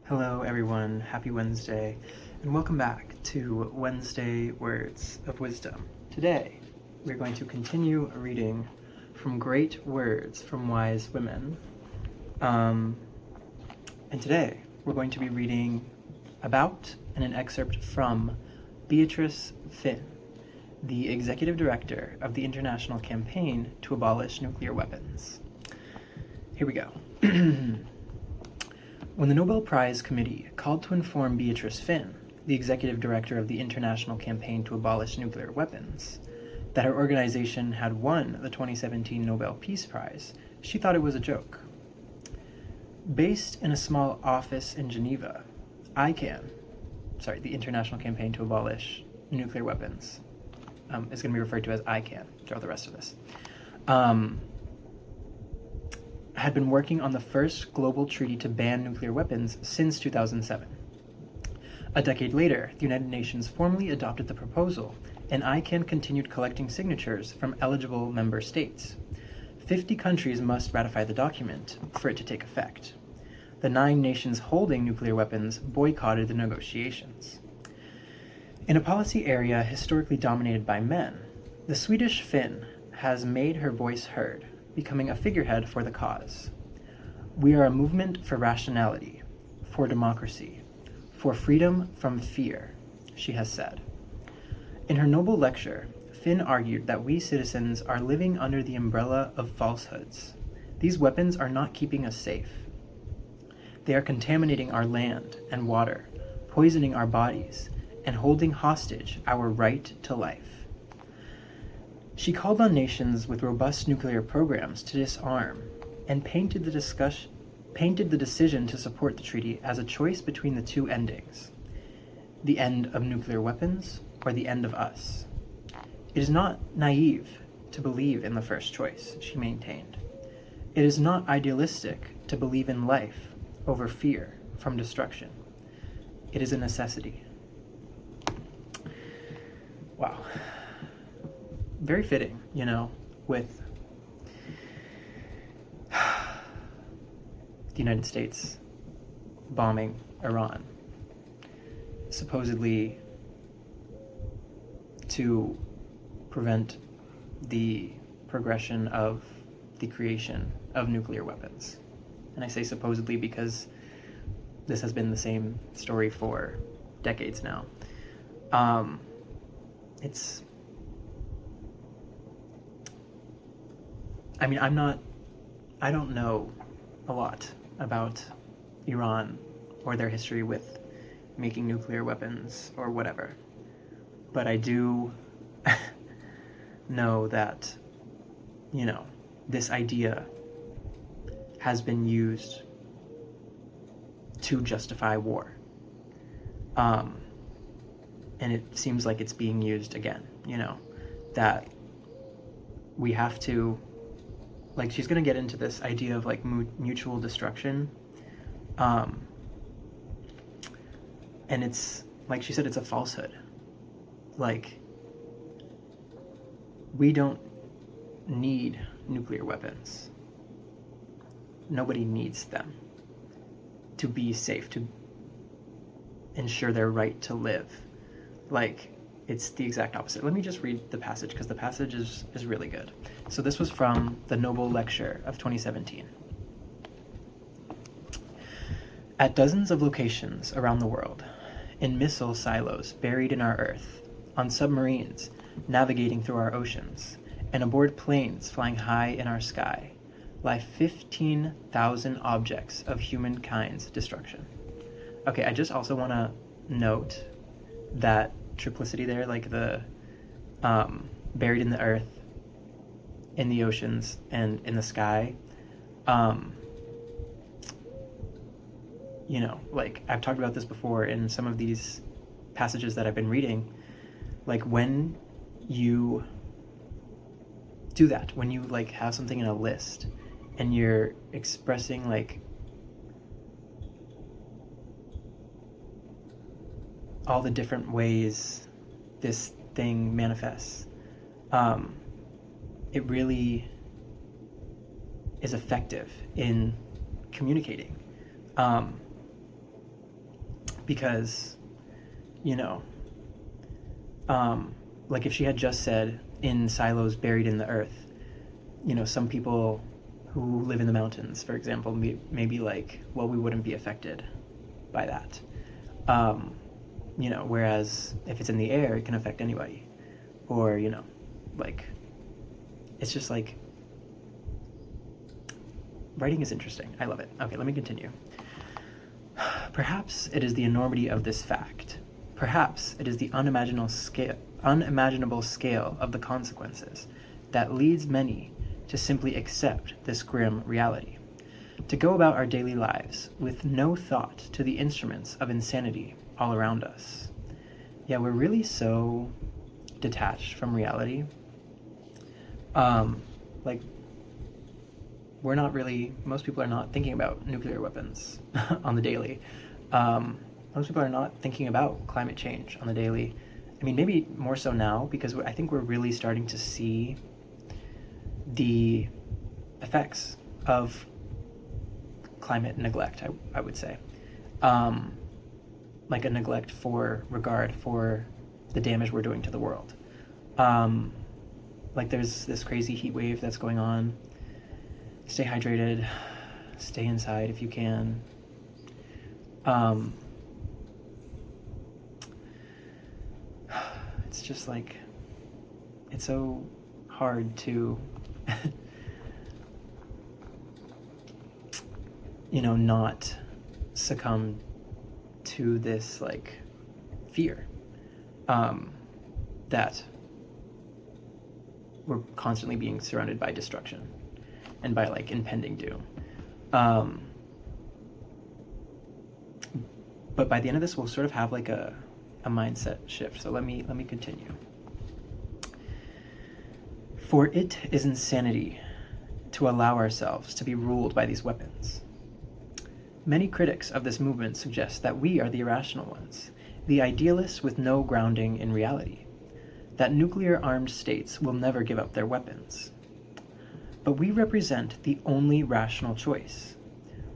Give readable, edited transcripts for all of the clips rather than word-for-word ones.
Hello everyone, happy Wednesday, and welcome back to Wednesday Words of Wisdom. Today, we're going to continue reading from Great Words from Wise Women. And today, we're going to be reading about and an excerpt from Beatrice Fihn, the Executive Director of the International Campaign to Abolish Nuclear Weapons. Here we go. When the Nobel Prize Committee called to inform Beatrice Fihn, the executive director of the International Campaign to Abolish Nuclear Weapons, that her organization had won the 2017 Nobel Peace Prize, she thought it was a joke. Based in a small office in Geneva, the International Campaign to Abolish Nuclear Weapons, is going to be referred to as ICAN throughout the rest of this, had been working on the first global treaty to ban nuclear weapons since 2007. A decade later, the United Nations formally adopted the proposal, and ICAN continued collecting signatures from eligible member states. 50 countries must ratify the document for it to take effect. The 9 nations holding nuclear weapons boycotted the negotiations. In a policy area historically dominated by men, the Swedish Fihn has made her voice heard, becoming a figurehead for the cause. We are a movement for rationality, for democracy, for freedom from fear, she has said. In her Nobel lecture, Fihn argued that we citizens are living under the umbrella of falsehoods. These weapons are not keeping us safe. They are contaminating our land and water, poisoning our bodies, and holding hostage our right to life. She called on nations with robust nuclear programs to disarm, and painted the decision to support the treaty as a choice between the two endings: the end of nuclear weapons or the end of us. It is not naive to believe in the first choice, she maintained. It is not idealistic to believe in life over fear from destruction. It is a necessity. Wow. Very fitting, with the United States bombing Iran, supposedly to prevent the progression of the creation of nuclear weapons. And I say supposedly because this has been the same story for decades now. I don't know a lot about Iran or their history with making nuclear weapons or whatever, but I do know that, this idea has been used to justify war. And it seems like it's being used again, that we have to, she's going to get into this idea of mutual destruction. And it's, like she said, it's a falsehood. We don't need nuclear weapons. Nobody needs them to be safe, to ensure their right to live. It's the exact opposite. Let me just read the passage, because the passage is really good. So this was from the Nobel Lecture of 2017. At dozens of locations around the world, in missile silos buried in our earth, on submarines navigating through our oceans, and aboard planes flying high in our sky, lie 15,000 objects of humankind's destruction. Okay, I just also want to note that triplicity there, the buried in the earth, in the oceans, and in the sky. I've talked about this before in some of these passages that I've been reading. When you do that, when you have something in a list and you're expressing all the different ways this thing manifests, it really is effective in communicating. because, you know, like if she had just said in silos buried in the earth, you know, some people who live in the mountains, for example, may be like, well, we wouldn't be affected by that. You know, whereas if it's in the air, it can affect anybody. Or, you know, like, it's just like, writing is interesting. I love it. Okay, let me continue. Perhaps it is the enormity of this fact. Perhaps it is the unimaginable scale of the consequences that leads many to simply accept this grim reality, to go about our daily lives with no thought to the instruments of insanity all around us. Yeah, we're really so detached from reality. Like, we're not really, most people are not thinking about nuclear weapons on the daily. Most people are not thinking about climate change on the daily. I mean, maybe more so now, because I think we're really starting to see the effects of climate neglect, I would say. Like a neglect for regard for the damage we're doing to the world. Like there's this crazy heat wave that's going on. Stay hydrated, stay inside if you can. It's just like, it's so hard to, you know, not succumb to this like fear that we're constantly being surrounded by destruction and by like impending doom. But by the end of this, we'll sort of have like a mindset shift. So let me continue. For it is insanity to allow ourselves to be ruled by these weapons. Many critics of this movement suggest that we are the irrational ones, the idealists with no grounding in reality, that nuclear-armed states will never give up their weapons. But we represent the only rational choice.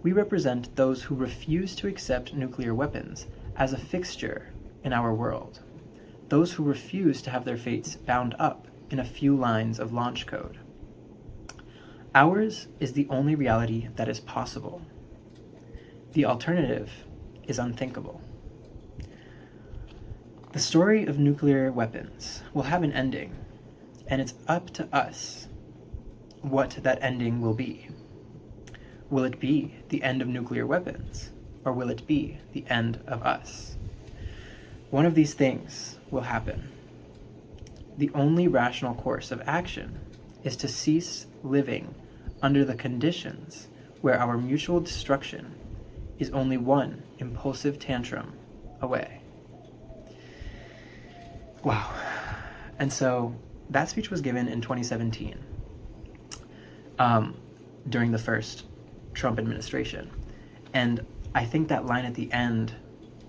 We represent those who refuse to accept nuclear weapons as a fixture in our world, those who refuse to have their fates bound up in a few lines of launch code. Ours is the only reality that is possible. The alternative is unthinkable. The story of nuclear weapons will have an ending, and it's up to us what that ending will be. Will it be the end of nuclear weapons, or will it be the end of us? One of these things will happen. The only rational course of action is to cease living under the conditions where our mutual destruction is only one impulsive tantrum away. Wow. And so that speech was given in 2017 during the first Trump administration. And I think that line at the end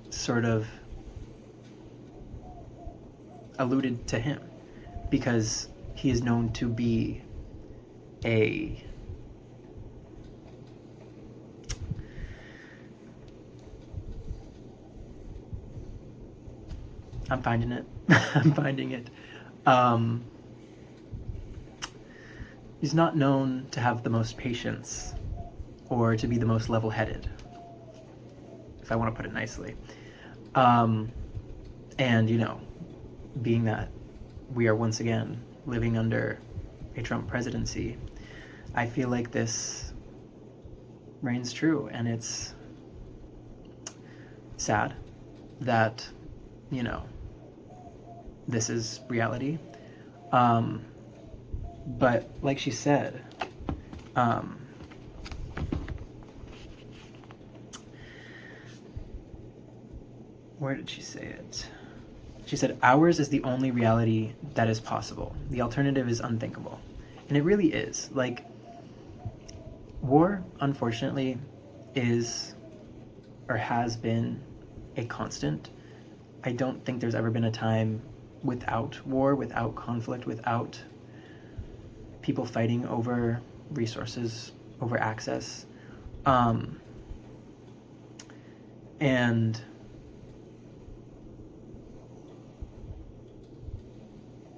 sort of alluded to him, because he is known to be I'm finding it. I'm finding it. He's not known to have the most patience or to be the most level-headed, if I want to put it nicely. And, you know, being that we are once again living under a Trump presidency, I feel like this reigns true, and it's sad that, you know, this is reality. But like she said, where did she say it? She said, ours is the only reality that is possible. The alternative is unthinkable. And it really is. Like, war, unfortunately, is or has been a constant. I don't think there's ever been a time without war, without conflict, without people fighting over resources, over access. And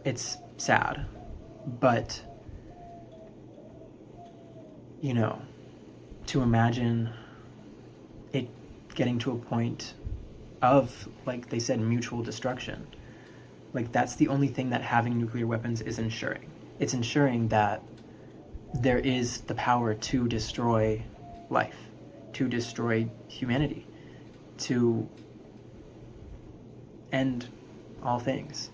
it's sad, but, you know, to imagine it getting to a point of, like they said, mutual destruction, like that's the only thing that having nuclear weapons is ensuring. It's ensuring that there is the power to destroy life, to destroy humanity, to end all things.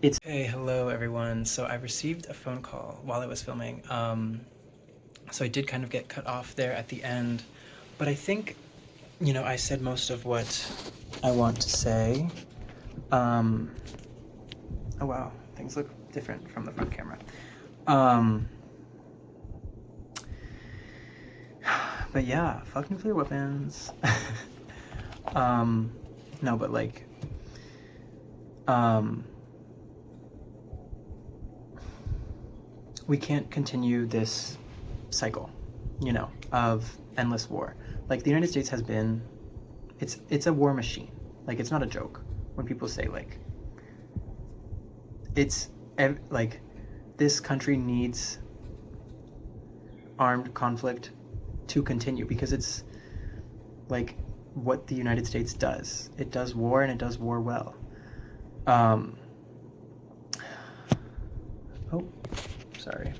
It's hey, hello everyone. So I received a phone call while I was filming. So I did kind of get cut off there at the end, but I think, you know, I said most of what I want to say. Oh wow, things look different from the front camera. But yeah, fuck nuclear weapons. No, but like, we can't continue this cycle, you know, of endless war. Like the United States has been, it's a war machine. Like it's not a joke when people say like, like this country needs armed conflict to continue because it's like what the United States does. It does war and it does war well. Oh, sorry.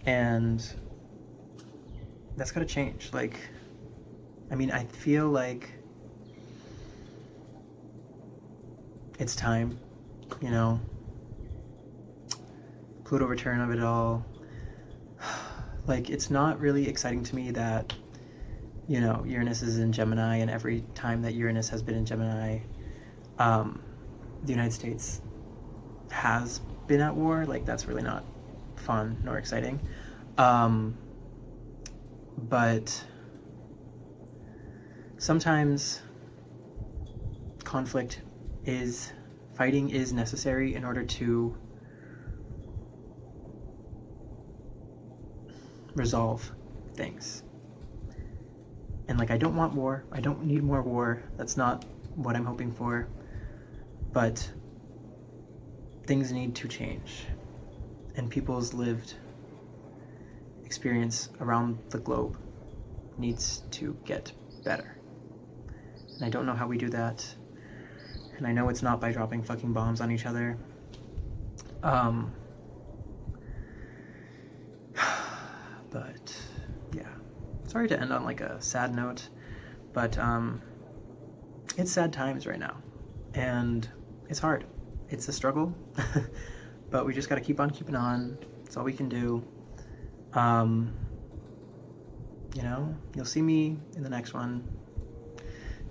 And that's gotta change. Like, I mean, I feel like it's time, you know, Pluto return of it all. Like, it's not really exciting to me that, you know, Uranus is in Gemini, and every time that Uranus has been in Gemini, the United States has been at war. Like, that's really not fun nor exciting. But sometimes fighting is necessary in order to resolve things. And like, I don't want war. I don't need more war. That's not what I'm hoping for. But things need to change. And people's lived experience around the globe needs to get better. And I don't know how we do that. And I know it's not by dropping fucking bombs on each other. But yeah, sorry to end on like a sad note, but it's sad times right now, and it's hard. It's a struggle, but we just got to keep on keeping on. It's all we can do. You know, you'll see me in the next one.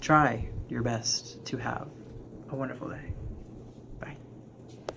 Try your best to have a wonderful day.